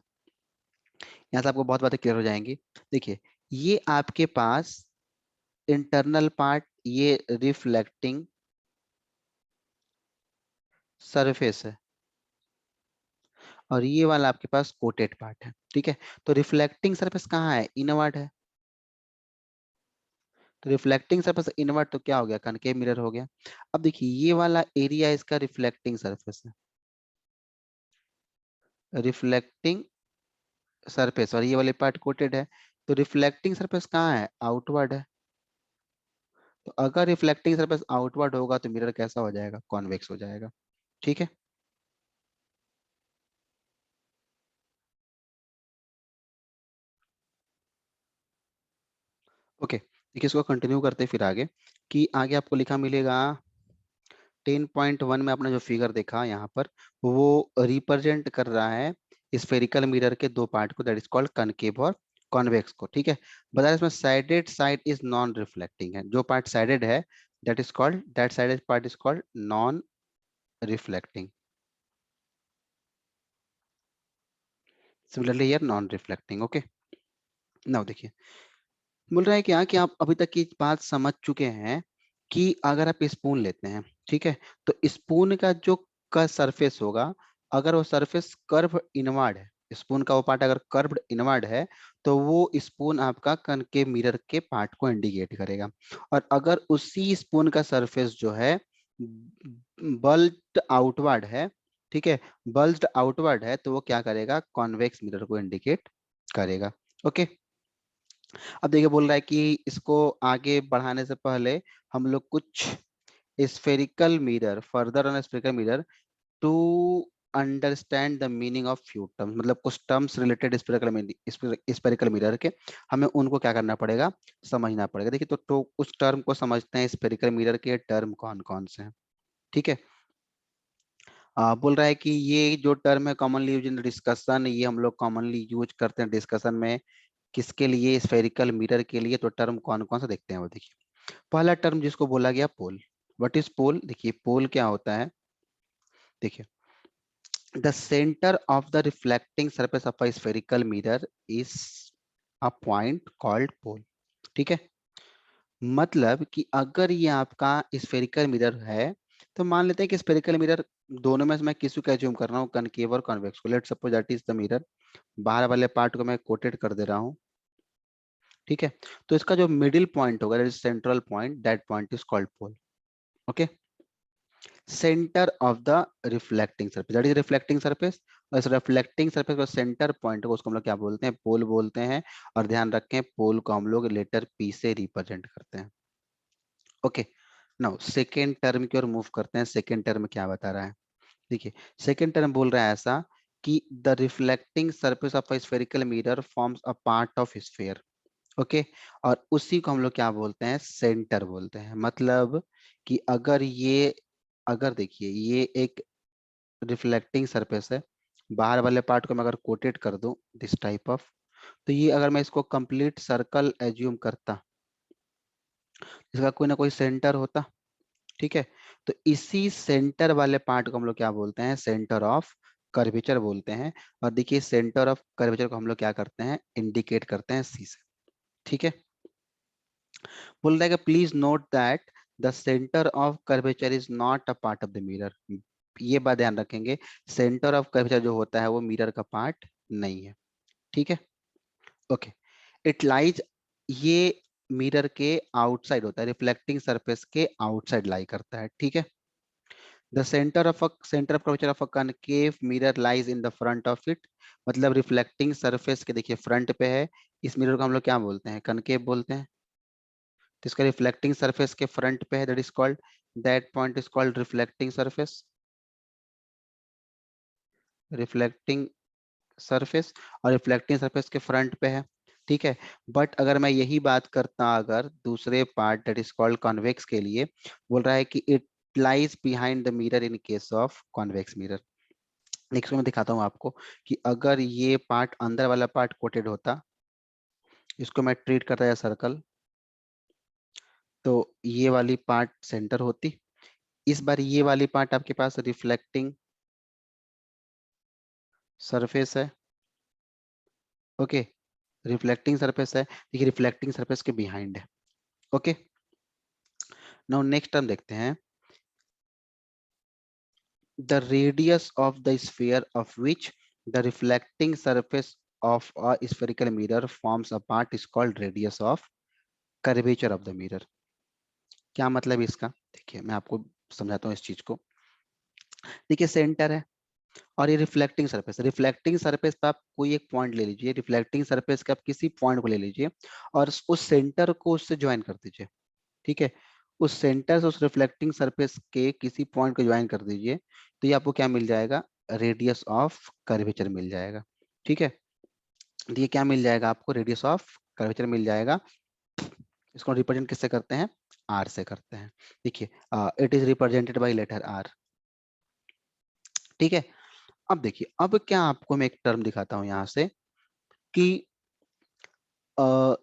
यहाँ से आपको बहुत बातें क्लियर हो जाएंगी। देखिए ये आपके पास इंटरनल पार्ट, ये रिफ्लेक्टिंग सरफेस है, और ये वाला आपके पास कोटेड पार्ट है, ठीक है। तो रिफ्लेक्टिंग सरफेस कहाँ है, इनवर्ड है, तो रिफ्लेक्टिंग सरफेस इनवर्ड, तो क्या हो गया, कनकेव मिरर हो गया। अब देखिए ये वाला एरिया इसका रिफ्लेक्टिंग सरफेस है, रिफ्लेक्टिंग सरफेस, और ये वाले पार्ट कोटेड है, तो रिफ्लेक्टिंग सरफेस कहाँ है, आउटवर्ड है। तो अगर रिफ्लेक्टिंग सरफेस आउटवर्ड होगा तो मिरर कैसा हो जाएगा, कॉन्वेक्स हो जाएगा, ठीक है। ओके, देखिए इसको कंटिन्यू करते हैं फिर आगे, कि आगे आपको लिखा मिलेगा 10.1 में आपने जो फिगर देखा यहाँ पर, वो रिप्रेजेंट कर रहा है स्फेरिकल मिरर के दो पार्ट को, दैट इज कॉल्ड कनकेव और कॉन्वेक्स को, ठीक है। बता रहे इसमें sided side is non reflecting है, जो पार्ट साइडेड है that sided part is called non reflecting. Similarly here non reflecting. Okay, now देखिए बोल रहा है क्या कि आप अभी तक की बात समझ चुके हैं कि अगर आप स्पून लेते हैं, ठीक है, तो स्पून का जो का सरफेस होगा, अगर वो सरफेस कर्व इनवर्ड है, स्पून का वो पार्ट अगर कर्व्ड इनवर्ड है, तो वो स्पून आपका कनकेव मिरर के पार्ट को इंडिकेट करेगा। और अगर उसी स्पून का सरफेस जो है बल्ज्ड आउटवर्ड है, ठीक है, बल्ज्ड आउटवर्ड है, तो वो क्या करेगा, कॉन्वेक्स मिरर को इंडिकेट करेगा। ओके, अब देखिए बोल रहा है कि इसको आगे बढ़ाने से पहले हम लोग कुछ spherical mirror, further on spherical mirror, to understand the meaning of few terms, मतलब कुछ टर्म्स रिलेटेड स्फेरिकल मिरर के, हमें उनको क्या करना पड़ेगा, समझना पड़ेगा। देखिए तो उस टर्म को समझते हैं, स्फेरिकल मिरर के टर्म कौन कौन से हैं, ठीक है। बोल रहा है कि ये जो टर्म है कॉमनली यूज इन डिस्कशन, ये हम लोग कॉमनली यूज करते हैं डिस्कशन में, किसके लिए? स्फेरिकल मिरर के लिए। तो टर्म कौन कौन सा देखते हैं वो देखिए। पहला टर्म जिसको बोला गया पोल। What is pole? देखिए पोल क्या होता है, देखिए the centre of the reflecting surface of a spherical mirror is a point called pole. ठीक है, मतलब कि अगर ये आपका स्फेरिकल मिरर है, तो मान लेते हैं कि स्फेरिकल मिरर दोनों में से मैं किसी को एज्यूम कर रहा हूँ, कनकेव और कॉन्वेक्स को। Let suppose that is the mirror. बाहर वाले पार्ट को मैं कोटेड कर दे रहा हूँ। ठीक है, तो इसका जो मिडिल पॉइंट होगा, central point, that point is called pole. Okay, centre of the reflecting surface, that is reflecting surface. और इस रिफ्लेक्टिंग सरफेस का सेंटर पॉइंट को उसको हम लोग क्या बोलते हैं? पोल बोलते हैं। और ध्यान रखें, पोल को हम लोग लेटर पी से रिप्रेजेंट करते हैं। ओके, नाउ सेकेंड टर्म की ओर मूव करते हैं। सेकेंड टर्म क्या बता रहा है? देखिए सेकेंड टर्म बोल रहा है ऐसा कि the reflecting surface of a spherical mirror forms a part of sphere. Okay, और उसी को हम लोग क्या बोलते हैं? सेंटर बोलते हैं। मतलब कि अगर ये, अगर देखिए ये एक रिफ्लेक्टिंग सरफेस है, बाहर वाले पार्ट को मैं अगर कोटेड कर दूं दिस टाइप ऑफ, तो ये अगर मैं इसको कंप्लीट सर्कल एज्यूम करता, इसका कोई ना कोई सेंटर होता। ठीक है, तो इसी सेंटर वाले पार्ट को हम लोग क्या बोलते हैं? सेंटर ऑफ कर्वेचर बोलते हैं। और देखिए सेंटर ऑफ कर्वेचर को हम लोग क्या करते हैं? इंडिकेट करते हैं सी से। ठीक है, बोल रहा है कि please note that the centre of curvature is not a part of the mirror. ये बात ध्यान रखेंगे, सेंटर ऑफ कर्वेचर जो होता है वो मिरर का पार्ट नहीं है। ठीक है, ओके, इट लाइज, ये मिरर के आउटसाइड होता है, रिफ्लेक्टिंग सरफेस के आउटसाइड लाई करता है। ठीक है, the centre of curvature of a concave mirror lies in the front of it. मतलब रिफ्लेक्टिंग सरफेस के देखिए फ्रंट पे है, इस मिरर को हम लोग क्या बोलते हैं? कनकेव बोलते हैं। तो इसका रिफ्लेक्टिंग सरफेस के फ्रंट पे है, that is called, that point is called reflecting surface. Reflecting surface, और रिफ्लेक्टिंग सरफेस के फ्रंट पे है। ठीक है, बट अगर मैं यही बात करता अगर दूसरे part that is called convex के लिए, बोल रहा है कि it lies behind the mirror in case of convex mirror. Next मैं दिखाता हूँ आपको कि अगर ये पार्ट, अंदर वाला पार्ट कोटेड होता, इसको मैं ट्रीट करता है सर्कल, तो ये वाली पार्ट सेंटर होती। इस बार ये वाली पार्ट आपके पास रिफ्लेक्टिंग सरफेस है। ओके, रिफ्लेक्टिंग सरफेस है, देखिए रिफ्लेक्टिंग सरफेस के बिहाइंड है। ओके, नाउ नेक्स्ट हम देखते हैं the radius of the sphere of which the reflecting surface of a spherical mirror forms a part is called radius of curvature of the mirror। क्या मतलब इसका? देखिए मैं आपको समझाता हूँ इस चीज को। देखिए सेंटर है और ये रिफ्लेक्टिंग सरफेस, रिफ्लेक्टिंग सरफेस पे आप कोई एक पॉइंट ले लीजिए, रिफ्लेक्टिंग सरफेस के आप किसी पॉइंट को ले लीजिए और उस सेंटर को उससे ज्वाइन कर दीजिए। ठीक है, उस सेंटर से उस रिफ्लेक्टिंग सरफेस के किसी पॉइंट को ज्वाइन कर दीजिए, तो ये आपको क्या मिल जाएगा? रेडियस ऑफ कर्वेचर मिल जाएगा। ठीक है, तो ये क्या मिल जाएगा आपको? रेडियस ऑफ कर्वेचर मिल जाएगा। इसको रिप्रेजेंट किससे करते हैं? आर से करते हैं। देखिए it is represented by letter R. ठीक है, अब देखिए, अब क्या आपको मैं एक टर्म दिखाता हूं यहां से कि अ,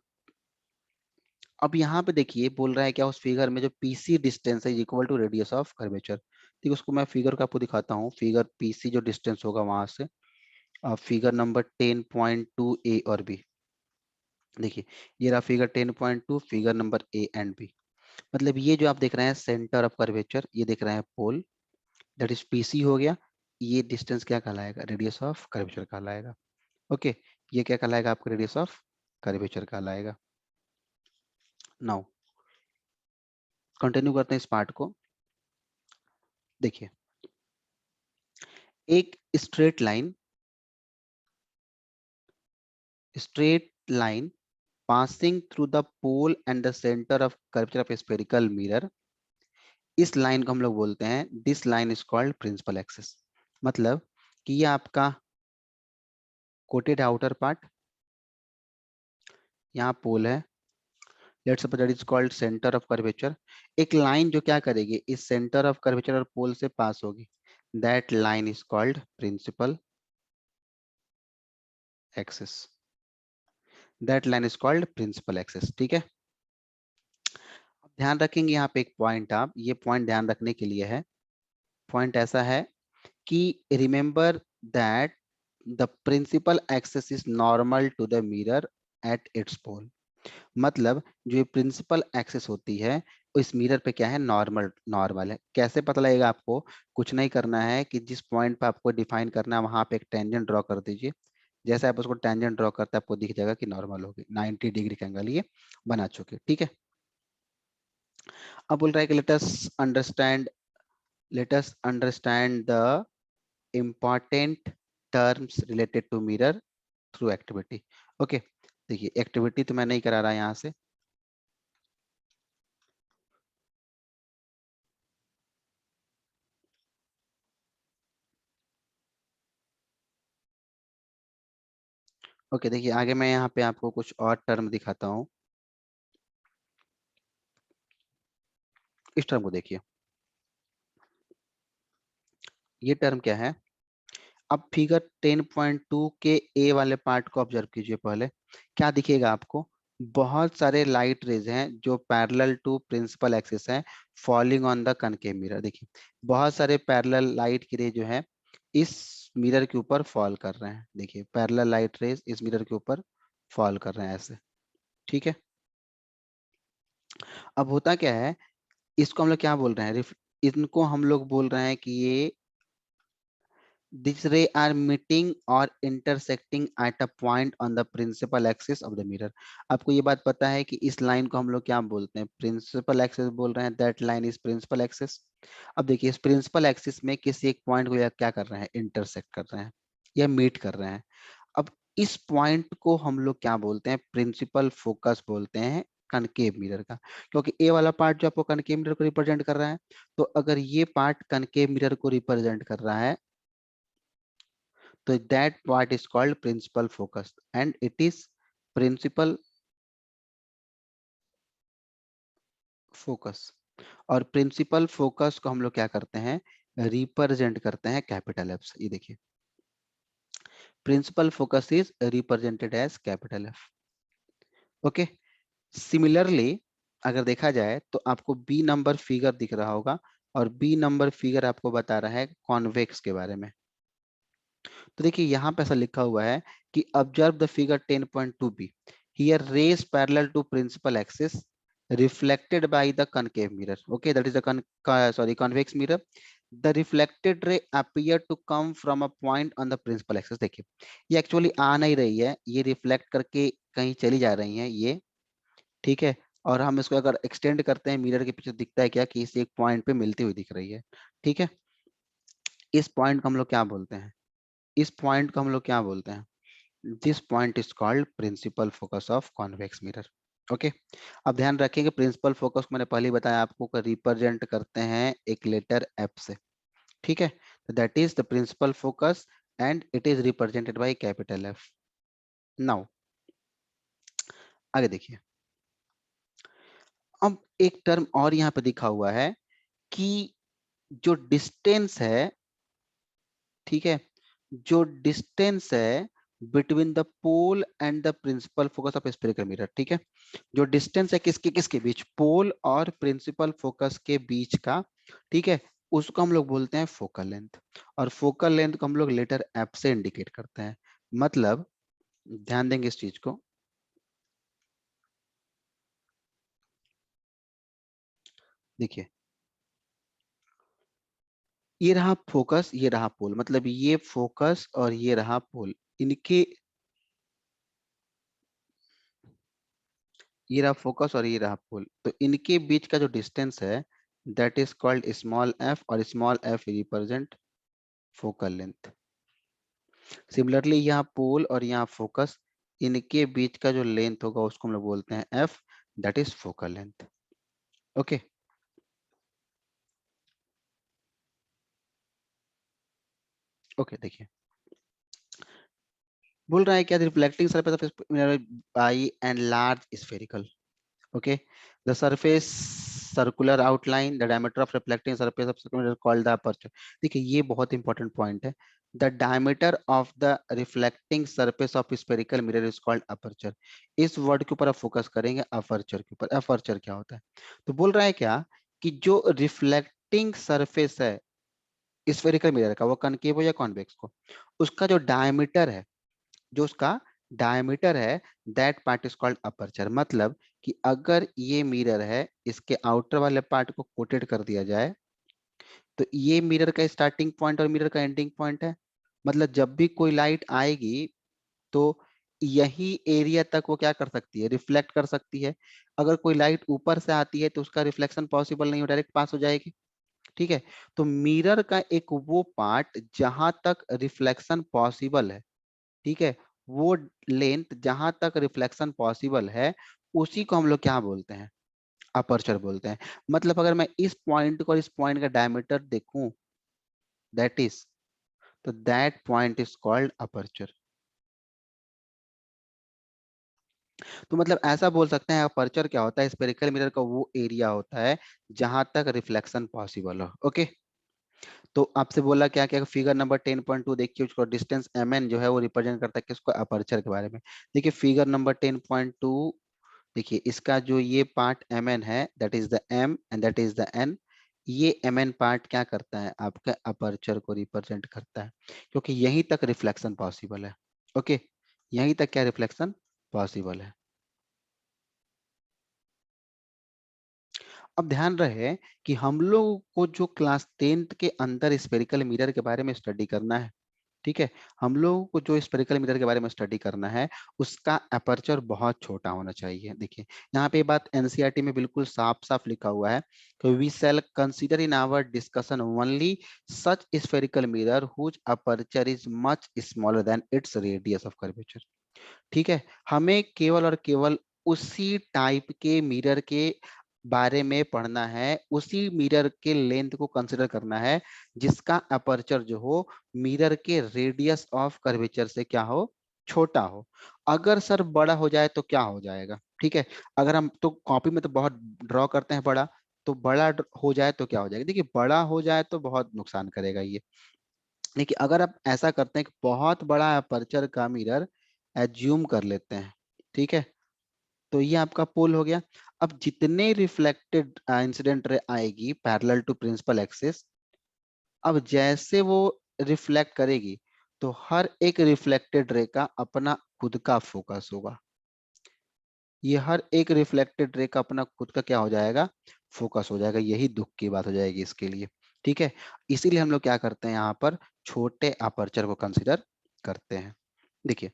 अब यहाँ पे देखिए बोल रहा है क्या, उस फिगर में जो पीसी डिस्टेंस है equal to radius of curvature. ठीक है, उसको मैं फिगर को आपको दिखाता हूँ। फिगर पीसी जो डिस्टेंस होगा वहां से, फिगर नंबर 10.2 ए और बी। देखिए ये रहा figure 10.2, figure number A and B. मतलब ये जो आप देख रहे हैं सेंटर ऑफ कर्वेचर, ये देख रहे हैं पोल, दैट इज पीसी हो गया। ये डिस्टेंस क्या कहलाएगा? रेडियस ऑफ कर्वेचर कहलाएगा। ओके, ये क्या कहलाएगा आपका? रेडियस ऑफ कर्वेचर कहलाएगा। नाउ कंटिन्यू करते हैं इस पार्ट को। देखिए एक straight line passing through the pole and the center of curvature of a spherical mirror, इस लाइन को हम लोग बोलते हैं, this line is called principal axis. मतलब कि ये आपका कोटेड आउटर पार्ट, यहाँ पोल है, let's suppose that is called centre of curvature. एक लाइन जो क्या करेगी, इस सेंटर ऑफ कर्वेचर और पोल से पास होगी, that line is called principal axis. That line is called principal axis. ठीक है, ध्यान रखेंगे यहाँ पे एक पॉइंट, आप ये पॉइंट ध्यान रखने के लिए है। पॉइंट ऐसा है कि remember that the principal axis is normal to the mirror at its pole. मतलब जो ये प्रिंसिपल एक्सिस होती है इस मिरर पे क्या है, नॉर्मल नॉर्मल है। कैसे पता लगेगा आपको, कुछ नहीं करना है कि जिस पॉइंट पे आपको डिफाइन करना है वहां पे एक टेंजेंट ड्रॉ कर दीजिए। जैसे आप उसको टेंजेंट ड्रॉ करते हैं आपको दिख जाएगा कि नॉर्मल होगी, 90 डिग्री का एंगल ये बना चुके। ठीक है, अब बोल रहा है कि let us understand the important terms related to mirror through activity. Okay, देखिए एक्टिविटी तो मैं नहीं करा रहा यहाँ से। ओके देखिए आगे मैं यहाँ पे आपको कुछ और टर्म दिखाता हूँ। इस टर्म को देखिए, ये टर्म क्या है। अब फिगर 10.2 के ए वाले पार्ट को ऑब्जर्व कीजिए। पहले क्या दिखेगा आपको, बहुत सारे लाइट रेज हैं जो पैरेलल टू प्रिंसिपल एक्सिस हैं falling on the concave mirror. देखिए बहुत सारे पैरेलल लाइट की रे जो है इस मिरर के ऊपर फॉल कर रहे हैं। देखिए पैरेलल लाइट रेज इस मिरर के ऊपर फॉल कर रहे हैं ऐसे। ठीक है, अब होता क्या है, इसको हम लोग क्या बोल रहे हैं, इनको हम लोग बोल रहे हैं कि ये these ray are meeting or intersecting at a point on the principal axis of the mirror। आपको ये बात पता है कि इस लाइन को हम लोग क्या बोलते हैं, प्रिंसिपल एक्सिस बोल रहे हैं। That line is principal axis. अब देखिए इस प्रिंसिपल एक्सिस में किसी एक पॉइंट को ये क्या कर रहे हैं, इंटरसेक्ट कर रहे हैं या मीट कर रहे हैं। अब इस पॉइंट को हम लोग क्या बोलते हैं, प्रिंसिपल फोकस बोलते हैं कनकेव मिरर का। क्योंकि ए वाला पार्ट जो आपको कनकेव मिरर को रिप्रेजेंट कर रहा है, तो अगर ये पार्ट कनकेव मिरर को रिप्रेजेंट कर रहा है तो that part is called principal focus and it is principal focus। और प्रिंसिपल फोकस को हम लोग क्या करते हैं, रिप्रेजेंट करते हैं कैपिटल एफ से। ये देखिए principal focus is represented as capital F. Okay, similarly अगर देखा जाए तो आपको बी नंबर फिगर दिख रहा होगा और बी नंबर फिगर आपको बता रहा है कॉन्वेक्स के बारे में। तो देखिए यहाँ पे ऐसा लिखा हुआ है कि observe the figure 10.2 B, here rays parallel to principal axis reflected by the concave mirror, okay, that is the convex mirror, the reflected ray appear to come from a point on the principal axis। देखिए ये actually आ नहीं रही है, ये reflect करके कहीं चली जा रही है ये। ठीक है, और हम इसको अगर एक्सटेंड करते हैं मिरर के पीछे दिखता है क्या कि इस एक पॉइंट पे मिलती हुई दिख रही है। ठीक है, इस पॉइंट को हम लोग क्या बोलते हैं, इस पॉइंट को हम लोग क्या बोलते हैं, this point is called principal focus of convex mirror. Okay, अब ध्यान रखेंगे प्रिंसिपल फोकस मैंने पहले ही बताया आपको का रिप्रेजेंट करते हैं एक लेटर एफ से। ठीक है, तो that is the principal focus and it is represented by capital F. Now आगे देखिए, अब एक टर्म और यहाँ पे दिखा हुआ है कि जो डिस्टेंस है, ठीक है, जो डिस्टेंस है between the pole and the principal focus of spherical mirror. ठीक है, जो डिस्टेंस है किसके किसके बीच, पोल और प्रिंसिपल फोकस के बीच का। ठीक है, उसको हम लोग बोलते हैं फोकल लेंथ। और फोकल लेंथ को हम लोग लेटर एफ से इंडिकेट करते हैं। मतलब ध्यान देंगे इस चीज को, देखिए ये रहा फोकस, ये रहा पोल, मतलब ये फोकस और ये रहा पोल, इनके, ये रहा फोकस और ये रहा पोल, तो इनके बीच का जो डिस्टेंस है that is called small F, और small F represent focal length. Similarly यहाँ पोल और यहाँ फोकस, इनके बीच का जो लेंथ होगा उसको हम लोग बोलते हैं F, that is focal length. Okay, okay देखिए बोल रहा है क्या, reflecting surface of by and large spherical. Okay, the surface circular outline, the diameter of reflecting surface of circular called the aperture. देखिए ये बहुत इंपॉर्टेंट पॉइंट है, the diameter of the reflecting surface of spherical mirror is called aperture. इस word के ऊपर आप focus करेंगे, aperture के ऊपर। अपर्चर क्या होता है? तो बोल रहा है क्या कि जो रिफ्लेक्टिंग सरफेस है स्फेरिकल मिरर का, वो कनकेव हो या कॉन्वेक्स को, उसका जो डायमीटर है, जो उसका डायमीटर है, that part is called aperture. मतलब कि अगर ये मिरर है, इसके आउटर वाले पार्ट को कोटेड कर दिया जाए, तो ये मिरर का स्टार्टिंग पॉइंट और मिरर का एंडिंग पॉइंट है। मतलब जब भी कोई लाइट आएगी तो यही एरिया तक वो क्या कर सकती है, रिफ्लेक्ट कर सकती है। अगर कोई लाइट ऊपर से आती है तो उसका रिफ्लेक्शन पॉसिबल नहीं हो, डायरेक्ट पास हो जाएगी। ठीक है, तो मिरर का एक वो पार्ट जहां तक रिफ्लेक्शन पॉसिबल है, ठीक है, वो लेंथ जहां तक रिफ्लेक्शन पॉसिबल है, उसी को हम लोग क्या बोलते हैं, अपर्चर बोलते हैं। मतलब अगर मैं इस पॉइंट को और इस पॉइंट का डायमीटर देखूं, दैट इज, तो that point is called aperture. तो मतलब ऐसा बोल सकते हैं, अपर्चर क्या होता है, स्फेरिकल मिरर का वो एरिया होता है जहां तक रिफ्लेक्शन पॉसिबल हो। ओके, तो आपसे बोला क्या क्या, फिगर नंबर 10.2 देखिए, उसको डिस्टेंस mn जो है वो रिप्रेजेंट करता है किसको, अपर्चर के बारे में। देखिए फिगर नंबर 10.2, देखिए इसका जो ये पार्ट mn है, that is the m and that is the n। ये mn पार्ट क्या करता है, आपका अपर्चर को रिप्रेजेंट करता है, क्योंकि यहीं तक रिफ्लेक्शन पॉसिबल है। ओके, यहीं तक क्या रिफ्लेक्शन पॉसिबल है। अब ध्यान रहे कि हम लोग को जो क्लास 10th के अंदर स्फेरिकल मिरर के बारे में स्टडी करना है, ठीक है, हम लोगों को जो स्फेरिकल मिरर के बारे में स्टडी करना है, उसका अपर्चर बहुत छोटा होना चाहिए। देखिए यहाँ पे बात एनसीईआरटी में बिल्कुल साफ साफ लिखा हुआ है कि we shall consider in our discussion only such spherical mirror whose aperture is much smaller than its radius of curvature. ठीक है, हमें केवल और केवल उसी टाइप के मिरर के बारे में पढ़ना है, उसी मिरर के लेंथ को कंसिडर करना है जिसका अपर्चर जो हो मिरर के रेडियस ऑफ कर्वेचर से क्या हो, छोटा हो। अगर सर बड़ा हो जाए तो क्या हो जाएगा, ठीक है, अगर हम तो कॉपी में तो बहुत ड्रॉ करते हैं बड़ा, तो बड़ा हो जाए तो क्या हो जाएगा, देखिए बड़ा हो जाए तो बहुत नुकसान करेगा ये। देखिए अगर आप ऐसा करते हैं कि बहुत बड़ा अपर्चर का मिरर एज्यूम कर लेते हैं, ठीक है, तो ये आपका पोल हो गया। अब जितने रिफ्लेक्टेड इंसिडेंट रे आएगी पैरेलल टू प्रिंसिपल एक्सिस, अब जैसे वो रिफ्लेक्ट करेगी, तो हर एक रिफ्लेक्टेड रे का अपना खुद का फोकस होगा। ये हर एक रिफ्लेक्टेड रे का अपना खुद का क्या हो जाएगा, फोकस हो जाएगा। यही दुख की बात हो जाएगी इसके लिए। ठीक है, इसीलिए हम लोग क्या करते हैं, यहाँ पर छोटे अपर्चर को कंसिडर करते हैं। देखिए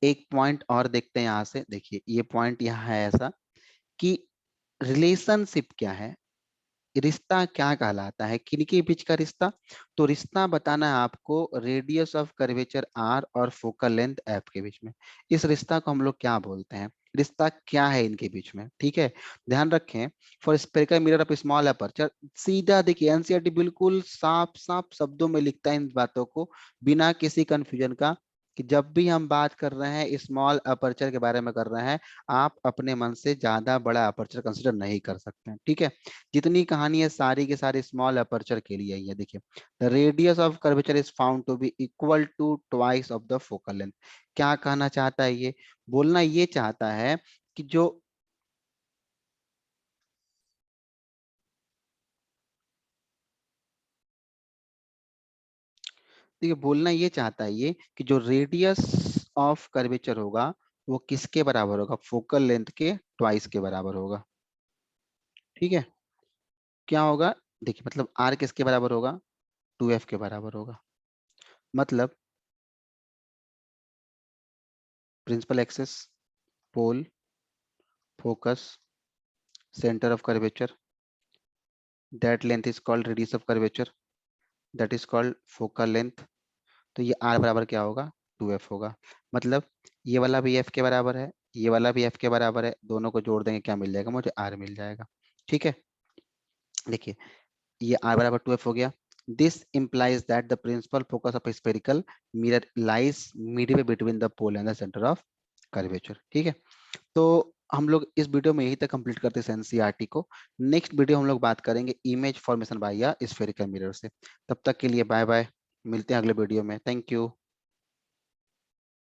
एक पॉइंट और देखते हैं यहाँ से। देखिए ये पॉइंट यहाँ है ऐसा कि रिलेशनशिप क्या है, रिश्ता क्या कहलाता है, किनके बीच का रिश्ता। तो रिश्ता बताना है आपको रेडियस ऑफ कर्वेचर आर और फोकल लेंथ एफ के बीच में। इस रिश्ता को हम लोग क्या बोलते हैं, रिश्ता क्या है इनके बीच में। ठीक है, ध्यान रखें, for spherical mirror of small aperture, सीधा देखिए एनसीईआरटी बिल्कुल साफ साफ शब्दों में लिखता है इन बातों को बिना किसी कंफ्यूजन का, कि जब भी हम बात कर रहे हैं स्मॉल अपर्चर के बारे में कर रहे हैं, आप अपने मन से ज्यादा बड़ा अपर्चर कंसिडर नहीं कर सकते हैं। ठीक है, जितनी कहानी है सारी की सारी स्मॉल अपर्चर के लिए ही है। देखिए the radius of curvature is found to be equal to twice of the focal length. क्या कहना चाहता है ये, बोलना ये चाहता है कि जो, देखिए बोलना ये चाहता है ये कि जो रेडियस ऑफ कर्वेचर होगा वो किसके बराबर होगा, फोकल लेंथ के ट्वाइस के बराबर होगा। ठीक है, क्या होगा, देखिए मतलब आर किसके बराबर होगा, 2f के बराबर होगा। मतलब principal axis, pole, focus, centre of curvature, that length is called radius of curvature, that is called focal length. तो ये आर बराबर क्या होगा, 2f होगा। मतलब ये वाला भी f के बराबर है, ये वाला भी f के बराबर है, दोनों को जोड़ देंगे क्या मिल जाएगा, मुझे r मिल जाएगा। ठीक है, देखिए ये r बराबर 2f हो गया। This implies that the principal focus of a spherical mirror lies midway between the pole and the center of curvature। ठीक है, तो हम लोग इस वीडियो में यही तक कंप्लीट करते हैं एनसीईआरटी को। नेक्स्ट वीडियो हम लोग बात करेंगे image formation by spherical mirror से। तब तक के लिए बाय बाय, मिलते हैं अगले वीडियो में। Thank you.